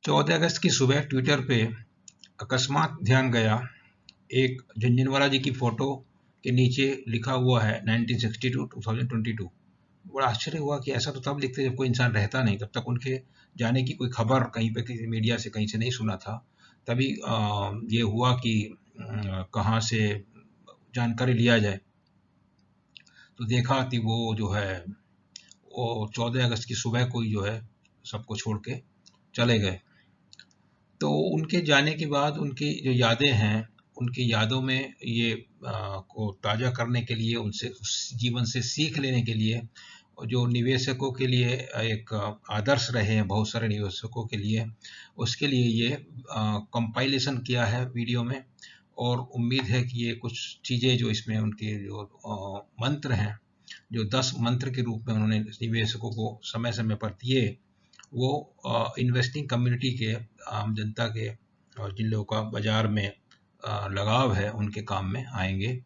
14 अगस्त की सुबह ट्विटर पे अकस्मात ध्यान गया, एक झुनझुनवाला जी की फोटो के नीचे लिखा हुआ है 1962 2022। बड़ा आश्चर्य हुआ कि ऐसा तो तब लिखते जब कोई इंसान रहता नहीं, तब तक उनके जाने की कोई खबर कहीं पे किसी मीडिया से कहीं से नहीं सुना था। तभी ये हुआ कि कहाँ से जानकारी लिया जाए, तो देखा कि वो जो है वो 14 अगस्त की सुबह को ही जो है सबको छोड़ के चले गए। तो उनके जाने के बाद उनकी जो यादें हैं, उनकी यादों में ये को ताज़ा करने के लिए, उनसे उस जीवन से सीख लेने के लिए, जो निवेशकों के लिए एक आदर्श रहे हैं बहुत सारे निवेशकों के लिए, उसके लिए ये कंपाइलेशन किया है वीडियो में। और उम्मीद है कि ये कुछ चीज़ें जो इसमें उनके जो मंत्र हैं, जो 10 मंत्र के रूप में उन्होंने निवेशकों को समय समय पर दिए, वो इन्वेस्टिंग कम्युनिटी के, आम जनता के, और जिन लोगों का बाजार में लगाव है उनके काम में आएंगे।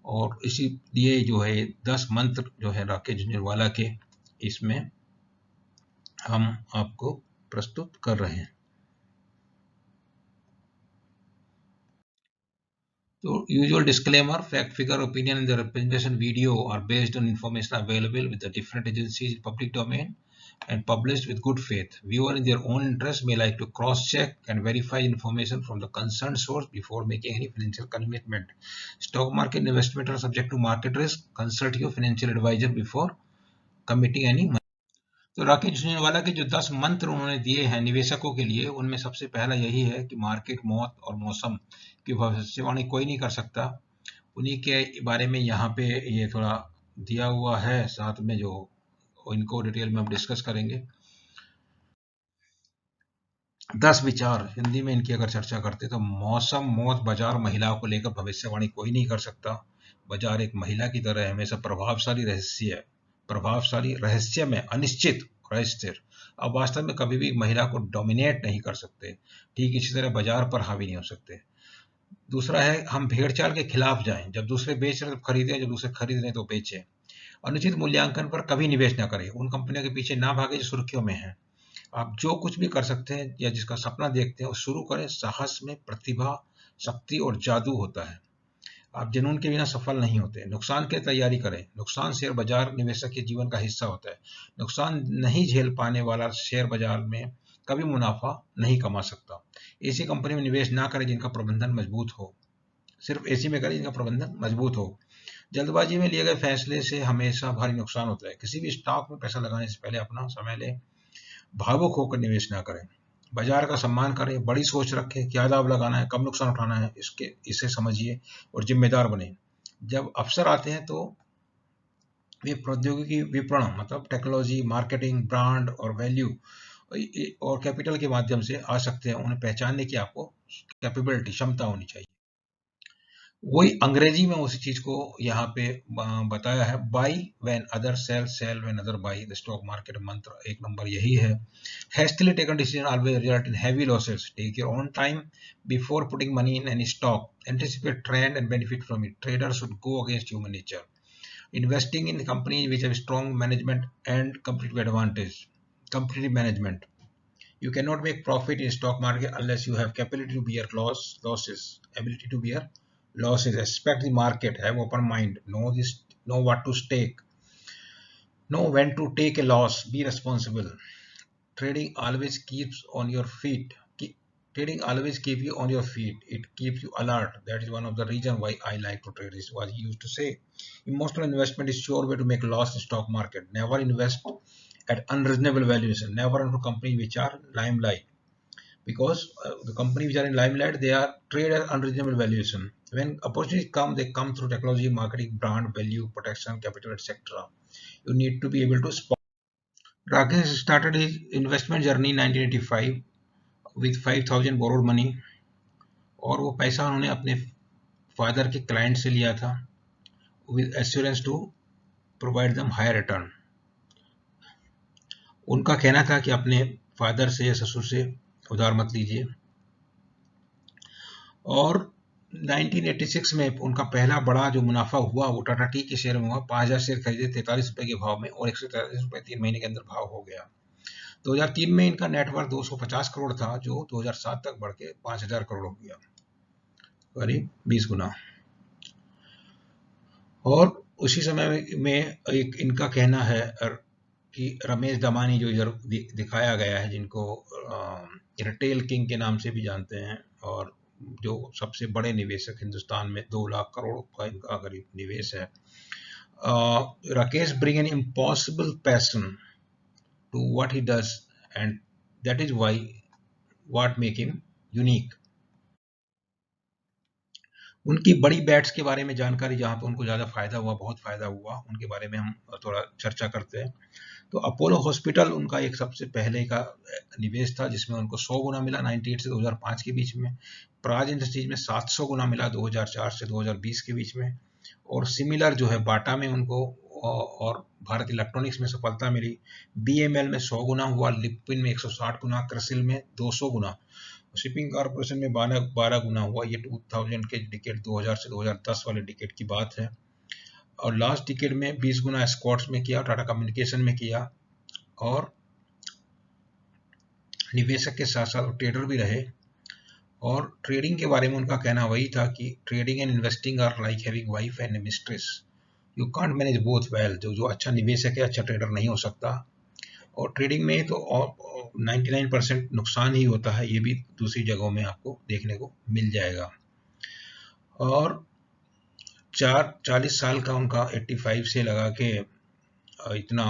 और इसीलिए जो है 10 मंत्र जो है राकेश झुनझुनवाला के, इसमें हम आपको प्रस्तुत कर रहे हैं। So, usual disclaimer: fact, figure, opinion, and the representation video are based on information available with the different agencies in public domain and published with good faith. Viewer in their own interest may like to cross-check and verify information from the concerned source before making any financial commitment. Stock market investment are subject to market risk. Consult your financial advisor before committing any money. तो राकेश झुनझुनवाला के जो 10 मंत्र उन्होंने दिए हैं निवेशकों के लिए, उनमें सबसे पहला यही है कि मार्केट, मौत और मौसम की भविष्यवाणी कोई नहीं कर सकता। उन्हीं के बारे में यहाँ पे ये थोड़ा दिया हुआ है, साथ में जो इनको डिटेल में हम डिस्कस करेंगे। 10 विचार हिंदी में इनकी अगर चर्चा करते तो: मौसम, मौत, बाजार, महिलाओं को लेकर भविष्यवाणी कोई नहीं कर सकता। बाजार एक महिला की तरह है, हमेशा प्रभावशाली, रहस्य में अनिश्चित और अस्थिर। अब वास्तव में कभी भी महिला को डोमिनेट नहीं कर सकते, ठीक इसी तरह बाजार पर हावी नहीं हो सकते। दूसरा है, हम भेड़ चाल के खिलाफ जाएं, जब दूसरे बेच रहे तो खरीदें, जब दूसरे खरीद रहे तो बेचें। अनुचित मूल्यांकन पर कभी निवेश ना करें, उन कंपनियों के पीछे ना भागे जो सुर्खियों में हैं। आप जो कुछ भी कर सकते हैं या जिसका सपना देखते हैं वो शुरू करें। साहस में प्रतिभा, शक्ति और जादू होता है। आप जुनून के बिना सफल नहीं होते। नुकसान की तैयारी करें। नुकसान शेयर बाजार निवेशक के जीवन का हिस्सा होता है। नुकसान नहीं झेल पाने वाला शेयर बाजार में कभी मुनाफा नहीं कमा सकता। ऐसी कंपनी में निवेश ना करें जिनका प्रबंधन मजबूत हो। सिर्फ ऐसी में करें जिनका प्रबंधन मजबूत हो। जल्दबाजी में लिए गए फैसले से हमेशा भारी नुकसान होता है। किसी भी स्टॉक में पैसा लगाने से पहले अपना समय लें। भावुक होकर निवेश ना करें। बाजार का सम्मान करें, बड़ी सोच रखें, क्या दाव लगाना है, कब नुकसान उठाना है, इसे समझिए और जिम्मेदार बने। जब अवसर आते हैं तो वे प्रौद्योगिकी, विपणन मतलब टेक्नोलॉजी, मार्केटिंग, ब्रांड और वैल्यू और कैपिटल के माध्यम से आ सकते हैं। उन्हें पहचानने की आपको कैपेबिलिटी, क्षमता होनी चाहिए। वही अंग्रेजी में उसी चीज को यहाँ पे बताया है। Buy when other sell, sell when other buy. The stock market mantra 1 number यही है। Hastily taken decision always result in heavy losses. Take your own time before putting money in any stock. Anticipate trend and benefit from it. Traders should go against human nature. Investing in companies which have strong management and competitive advantage. Competitive management. You cannot make profit in stock market unless you have capability to bear losses. Ability to bear losses. Respect the market. Have open mind. Know what to stake. Know when to take a loss. Be responsible. Trading always keeps on your feet. Trading always keeps you on your feet. It keeps you alert. That is one of the reasons why I like to trade. This is what he used to say. Emotional investment is sure way to make loss in stock market. Never invest at unreasonable valuation. Never into companies which are limelight. Because the companies which are in limelight, they are trade at unreasonable valuation. When opportunities come, they come through technology, marketing, brand, value, protection, capital, etc. You need to be able to spot. Rakesh started his investment journey in 1985 with 5,000 borrowed money, और वो पैसा उन्होंने अपने father के client से लिया था with assurance to provide them higher return. उनका कहना था कि अपने फादर से या ससुर से उधार मत लीजिए। और 1986 में उनका पहला बड़ा जो मुनाफा हुआ वो टाटा टी के शेयर में हुआ। 5,000 शेयर खरीदे 43 रुपए के भाव में और 143 रुपए 3 महीने के अंदर भाव हो गया। 2003 में इनका नेटवर्थ 250 करोड़ था, जो 2007 तक बढ़ के 5000 करोड़ हो गया, करीब 20 गुना। और उसी समय में एक इनका कहना है कि रमेश दमानी जो इधर दिखाया गया है, जिनको रिटेल किंग के नाम से भी जानते हैं, और जो सबसे बड़े निवेशक हिंदुस्तान में 2 लाख करोड़ का इनका करीब निवेश है। Rakesh bring an impossible passion to what he does, and that is why what make him unique. उनकी बड़ी बैट्स के बारे में जानकारी, जहाँ पे उनको ज़्यादा फायदा हुआ, बहुत फायदा हुआ, उनके बारे में हम थोड़ा चर्चा करते हैं। तो अपोलो हॉस्पिटल उनका एक सबसे पहले का निवेश था, जिसमें उनको 100 गुना मिला 98 से 2005 के बीच में। प्राज इंडस्ट्रीज में 700 गुना मिला 2004 से 2020 के बीच में। और सिमिलर जो है बाटा में उनको, और भारत इलेक्ट्रॉनिक्स में सफलता मिली। बीएमएल में 100 गुना हुआ, लिपिन में 160 गुना, क्रिसिल में 200 गुना, शिपिंग कॉर्पोरेशन में 12 गुना हुआ। ये 2000 के डिकेड, 2000 से 2010 वाले डिकेड की बात है। और लास्ट डिकेड में 20 गुना स्कॉट्स में किया, टाटा कम्युनिकेशन में किया, और निवेशक के साथ साथ ट्रेडर भी रहे। और ट्रेडिंग के बारे में उनका कहना वही था कि trading and investing are like having wife and mistress, you can't manage both well. जो अच्छा निवेशक है, अच्छा ट्रेडर नहीं हो सकता। और ट्रेडिंग में तो 99% नुकसान ही होता है, ये भी दूसरी जगहों में आपको देखने को मिल जाएगा। और 40 साल का उनका 85 से लगा के इतना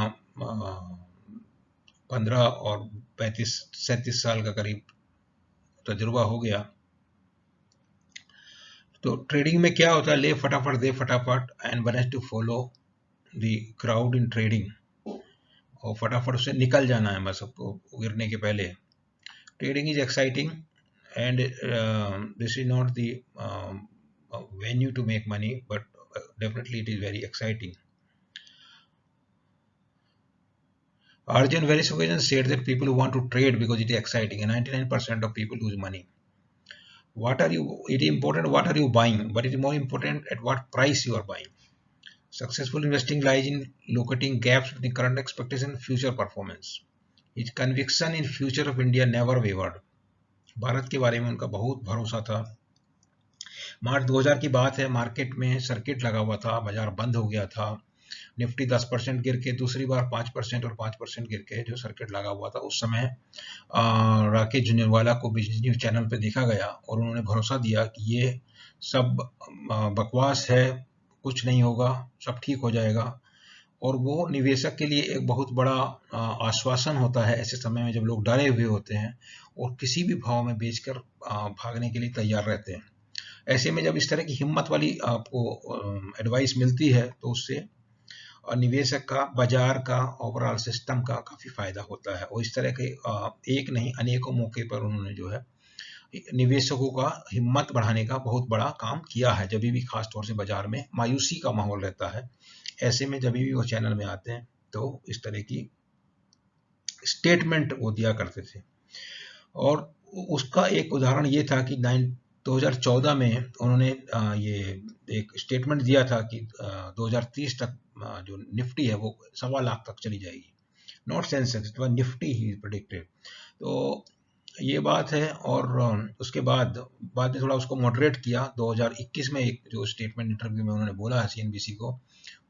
15 और 35-37 साल का करीब तजुर्बा हो गया। तो ट्रेडिंग में क्या होता है, ले फटाफट दे फटाफट, and one has to follow the crowd in trading, और फटाफट उससे निकल जाना है बस सबको गिरने के पहले। Trading is exciting, and this is not the venue to make money, but definitely it is very exciting. Arjun various occasions said that people who want to trade because it is exciting, and 99% of people lose money. It is important what are you buying, but it is more important at what price you are buying. Successful investing lies in locating gaps between current expectation and future performance. His conviction in future of India never wavered. Bharat के बारे में उनका बहुत भरोसा था। मार्च 2000 की बात है, मार्केट में सर्किट लगा हुआ था, बाजार बंद हो गया था, निफ्टी 10% गिर के, दूसरी बार 5% और 5% गिर के जो सर्किट लगा हुआ था, उस समय राकेश झुंझुनवाला को बिजनेस न्यूज चैनल पे देखा गया, और उन्होंने भरोसा दिया कि ये सब बकवास है, कुछ नहीं होगा, सब ठीक हो जाएगा। और वो निवेशक के लिए एक बहुत बड़ा आश्वासन होता है ऐसे समय में, जब लोग डरे हुए होते हैं और किसी भी भाव में बेचकर भागने के लिए तैयार रहते हैं। ऐसे में जब इस तरह की हिम्मत वाली आपको एडवाइस मिलती है, तो उससे निवेशक का, बाजार का, ओवरऑल सिस्टम का काफ़ी फायदा होता है। और इस तरह के एक नहीं अनेकों मौके पर उन्होंने जो है निवेशकों का हिम्मत बढ़ाने का बहुत बड़ा काम किया है। जब भी खास तौर से बाजार में मायूसी का माहौल रहता है, ऐसे में जब भी वो चैनल में आते हैं तो इस तरह की स्टेटमेंट वो दिया करते थे। और उसका एक उदाहरण ये था कि 2014 में उन्होंने ये एक स्टेटमेंट दिया था कि 2030 तक जो निफ्टी है वो 1.25 लाख तक चली जाएगी, not Sensex, Nifty he predicted. तो ये बात है। और उसके बाद में थोड़ा उसको मॉडरेट किया। 2021 में एक जो स्टेटमेंट इंटरव्यू में उन्होंने बोला है CNBC को,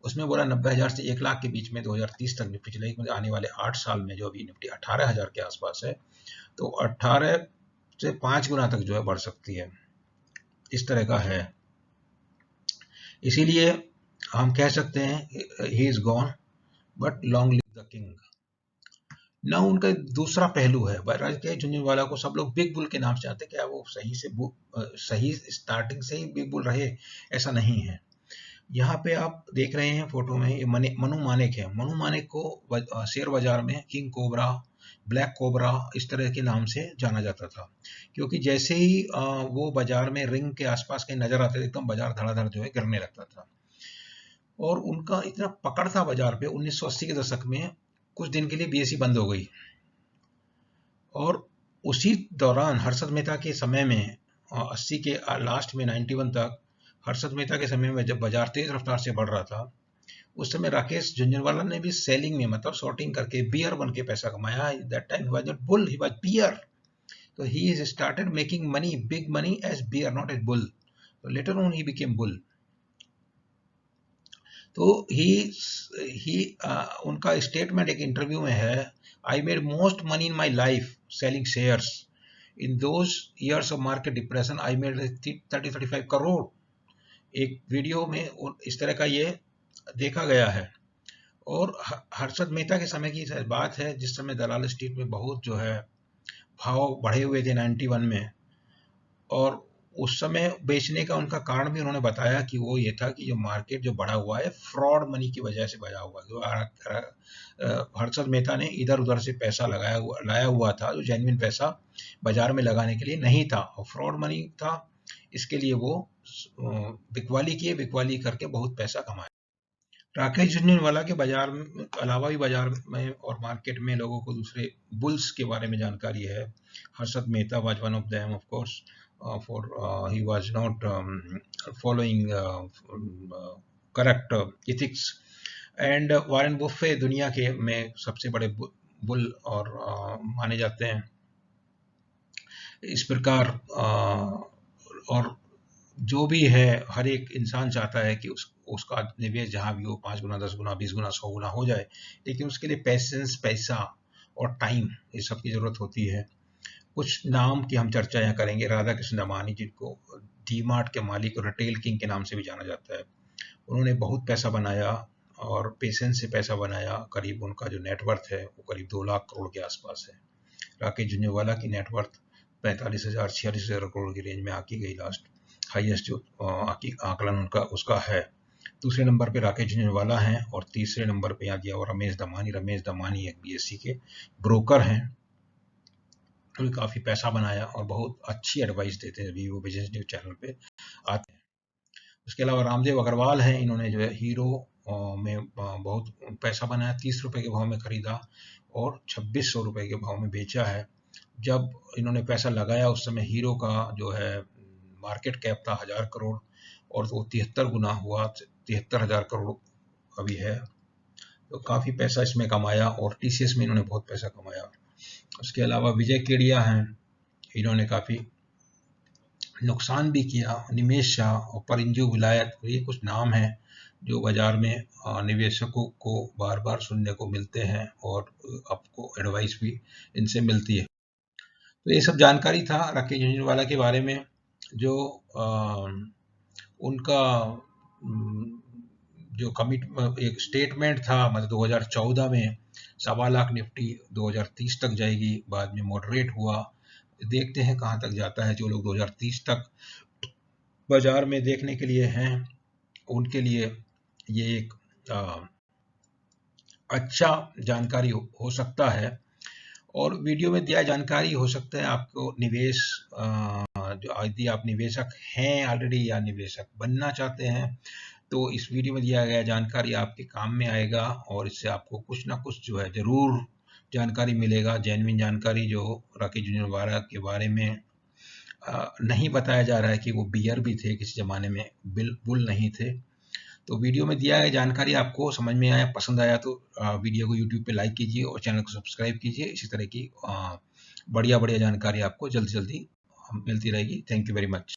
उसमें बोला 90,000 से 1 लाख के बीच में 2030 तक निफ्टी चलेगी, मतलब आने वाले 8 साल में जो अभी निफ्टी 18,000 के आसपास है, तो 18 से 5 गुना तक जो है बढ़ सकती है, इस तरह का है। इसीलिए हम कह सकते हैं he is gone but long live the king. ना उनका दूसरा पहलू है, राकेश झुंझुनवाला को सब लोग बिग बुल के नाम से जानते हैं। क्या वो सही स्टार्टिंग से ही बिग बुल रहे? ऐसा नहीं है। यहाँ पे आप देख रहे हैं फोटो में, ये मनु मानेक है। मनु मानेक को शेयर बाजार में किंग कोबरा, ब्लैक कोबरा इस तरह के नाम से जाना जाता था, क्योंकि जैसे ही वो बाजार में रिंग के आसपास कहीं नजर आते थे, एकदम बाजार धड़ाधड़ जो है गिरने लगता था। और उनका इतना पकड़ था बाजार पे, 1980 के दशक में कुछ दिन के लिए BSE बंद हो गई। और उसी दौरान हर्षद मेहता के समय में 80 के लास्ट में 91 तक, हर्षद मेहता के समय में जब बाजार तेज रफ्तार से बढ़ रहा था, उस समय राकेश झुंझुनवाला ने भी सेलिंग में मतलब शॉर्टिंग करके बियर बन के पैसा कमाया। That time he was not bull, he was bear. तो he started making money, big money as bear, not as bull. तो later on he became bull. तो उनका स्टेटमेंट एक इंटरव्यू में है, I made most money in my life selling shares. In those years of market depression I made 30-35 crore. एक video में इस तरह का ये देखा गया है। और हर्षद मेहता के समय की बात है, जिस समय दलाल स्ट्रीट में बहुत जो है भाव बढ़े हुए थे 91 में, और उस समय बेचने का उनका कारण भी उन्होंने बताया कि वो ये था कि जो मार्केट जो बढ़ा हुआ है फ्रॉड मनी की वजह से बढ़ा हुआ है। जो हर्षद मेहता ने इधर उधर से पैसा लाया हुआ था, जो जेन्युइन पैसा बाजार में लगाने के लिए नहीं था, और फ्रॉड मनी था। इसके लिए वो बिकवाली करके बहुत पैसा कमाया। राकेश झुनझुनवाला के बाजार में अलावा भी बाजार में और मार्केट में लोगों को दूसरे बुल्स के बारे में जानकारी है। Harshad Mehta was one of them, of course, for he was not following correct ethics, and Warren buffet दुनिया के में सबसे बड़े बुल और माने जाते हैं। इस प्रकार और जो भी है, हर एक इंसान चाहता है कि उसका निवेश जहाँ भी हो 5 गुना, 10 गुना, 20 गुना, 100 गुना हो जाए, लेकिन उसके लिए पेशेंस, पैसा और टाइम, ये सब की जरूरत होती है। कुछ नाम की हम चर्चा यहाँ करेंगे। राधा कृष्ण दमानी, जिनको डी-मार्ट के मालिक और रिटेल किंग के नाम से भी जाना जाता है, उन्होंने बहुत पैसा बनाया और पेशेंस से पैसा बनाया। करीब उनका जो नेटवर्थ है वो करीब 2 लाख करोड़ के आसपास है। राकेश झुनझुनवाला की नेटवर्थ 45,000 46,000 करोड़ की रेंज में आकी गई। लास्ट हाईएस्ट जो आकलन उनका उसका है। दूसरे नंबर पे राकेश झुनझुनवाला हैं, और तीसरे नंबर पे यहाँ दिया हुआ रमेश दमानी। रमेश दमानी एक बीएससी के ब्रोकर हैं, उन्होंने काफ़ी पैसा बनाया और बहुत अच्छी एडवाइस देते हैं, अभी वो बिजनेस न्यूज चैनल पे आते हैं। उसके अलावा रामदेव अग्रवाल हैं, इन्होंने जो है हीरो में बहुत पैसा बनाया। 30 रुपये के भाव में खरीदा और 2600 रुपये के भाव में बेचा है। जब इन्होंने पैसा लगाया उस समय हीरो का जो है मार्केट कैप था 1000 करोड़, और वो 73 गुना हुआ, 73,000 करोड़ अभी है। तो काफ़ी पैसा इसमें कमाया, और टीसीएस में इन्होंने बहुत पैसा कमाया। उसके अलावा विजय केडिया हैं, इन्होंने काफ़ी नुकसान भी किया। निमेश शाह और परिंजू विलायत, ये कुछ नाम हैं जो बाजार में निवेशकों को बार बार सुनने को मिलते हैं, और आपको एडवाइस भी इनसे मिलती है। तो ये सब जानकारी था राकेश झुनझुनवाला के बारे में। जो उनका जो एक स्टेटमेंट था, मतलब 2014 में 1.25 लाख निफ्टी 2030 तक जाएगी, बाद में मॉडरेट हुआ। देखते हैं कहाँ तक जाता है। जो लोग 2030 तक बाजार में देखने के लिए हैं, उनके लिए ये एक अच्छा जानकारी हो सकता है। और वीडियो में दिया जानकारी हो सकता है आपको निवेश, जो यदि आप निवेशक हैं ऑलरेडी या निवेशक बनना चाहते हैं, तो इस वीडियो में दिया गया जानकारी आपके काम में आएगा, और इससे आपको कुछ ना कुछ जो है जरूर जानकारी मिलेगा। जेन्युइन जानकारी, जो राकेश झुनझुनवाला के बारे में नहीं बताया जा रहा है कि वो बियर भी थे किसी जमाने में, बुल नहीं थे। तो वीडियो में दिया गया जानकारी आपको समझ में आया, पसंद आया, तो वीडियो को यूट्यूब पे लाइक कीजिए और चैनल को सब्सक्राइब कीजिए। इसी तरह की बढ़िया बढ़िया जानकारी आपको जल्दी जल्दी मिलती रहेगी। Thank you very much.